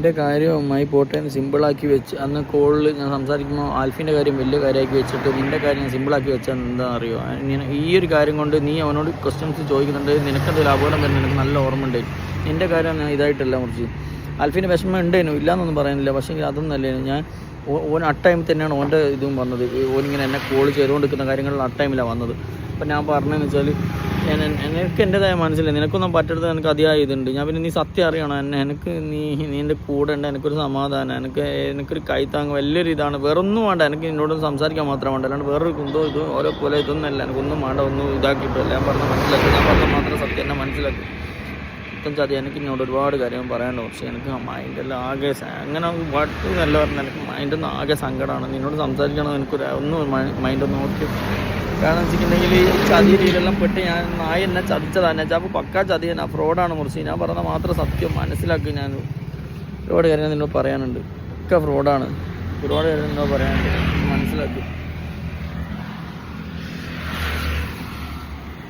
നിൻ്റെ കാര്യമായി പോട്ടെ എന്ന് സിമ്പിളാക്കി വെച്ച് അന്ന് കോളിൽ ഞാൻ സംസാരിക്കുമ്പോൾ ആൽഫിൻ്റെ കാര്യം വലിയ കാര്യമാക്കി വെച്ചിട്ട് നിൻ്റെ കാര്യം ഞാൻ സിമ്പിളാക്കി വെച്ചാൽ എന്താ അറിയോ, ഈ ഒരു കാര്യം കൊണ്ട് നീ അവനോട് ക്വസ്റ്റ്യൻസ് ചോദിക്കുന്നുണ്ട്, നിനക്കെന്തെങ്കിലും അപകടം വരുന്നത് എനിക്ക് നല്ല ഓർമ്മ ഉണ്ട്. നിൻ്റെ കാര്യം ഞാൻ ഇതായിട്ടല്ല മുറിച്ച്. ആൽഫിൻ്റെ വിഷമം ഉണ്ടായിരുന്നു, ഇല്ലയെന്നൊന്നും പറയുന്നില്ല. പക്ഷേ അതൊന്നല്ലേ, ഞാൻ ഓൻ ആ ടൈമിൽ തന്നെയാണ് ഓൻ്റെ ഇതും വന്നത്. ഓനിങ്ങനെ എന്നെ കോൾ ചെയ്തുകൊണ്ടിരിക്കുന്ന കാര്യങ്ങളിൽ ആ ടൈമിലാണ് വന്നത്. അപ്പം ഞാൻ പറഞ്ഞതെന്ന് വെച്ചാൽ എനിക്ക് എൻ്റെതായ മനസ്സിലായി, നിനക്കൊന്നും പറ്റരുത്, എനിക്ക് അതിയായ ഇതുണ്ട്. ഞാൻ പിന്നെ നീ സത്യം അറിയണം, എനിക്ക് നീ എൻ്റെ കൂടെ ഉണ്ട്, എനിക്കൊരു സമാധാനം, എനിക്കൊരു കൈത്താങ് വലിയൊരു ഇതാണ്. വേറൊന്നും വേണ്ട, എനിക്ക് എന്നോടൊന്നും സംസാരിക്കാൻ മാത്രം വേണ്ട, അല്ലാണ്ട് വേറൊരു കുന്തോ ഇത് ഓരോ പോലെ ഇതൊന്നും അല്ല. എനിക്കൊന്നും വേണ്ട, ഒന്നും ഇതാക്കിയിട്ടില്ല. ഞാൻ പറഞ്ഞ മനസ്സിലാക്കി, ഞാൻ പറഞ്ഞ മാത്രം സത്യം എന്നെ മനസ്സിലാക്കി. ചതി എനിക്ക് എന്നോട് ഒരുപാട് കാര്യങ്ങൾ പറയാനുണ്ട്. പക്ഷേ എനിക്ക് മൈൻഡെല്ലാം ആകെ അങ്ങനെ നല്ല പറഞ്ഞാൽ എനിക്ക് മൈൻഡൊന്നും ആകെ സങ്കടമാണ്. നിന്നോട് സംസാരിക്കണം, എനിക്കൊരു ഒന്ന് മൈൻഡൊന്ന് നോക്കി. കാരണം വെച്ചിട്ടുണ്ടെങ്കിൽ ഈ ചതി രീതിയിലെല്ലാം പെട്ട് ഞാൻ നായ എന്നെ ചതിച്ചതാണ്. അപ്പോൾ പക്കാ ചതി തന്നെ, ഫ്രോഡാണ് മുറിച്ച്. ഞാൻ പറഞ്ഞ മാത്രം സത്യം മനസ്സിലാക്കി. ഞാൻ ഒരുപാട് കാര്യങ്ങൾ നിന്നോട് പറയാനുണ്ട്, ഒക്കെ ഫ്രോഡാണ്. ഒരുപാട് കാര്യങ്ങൾ നിന്നോട് പറയാനുണ്ട്, മനസ്സിലാക്കി.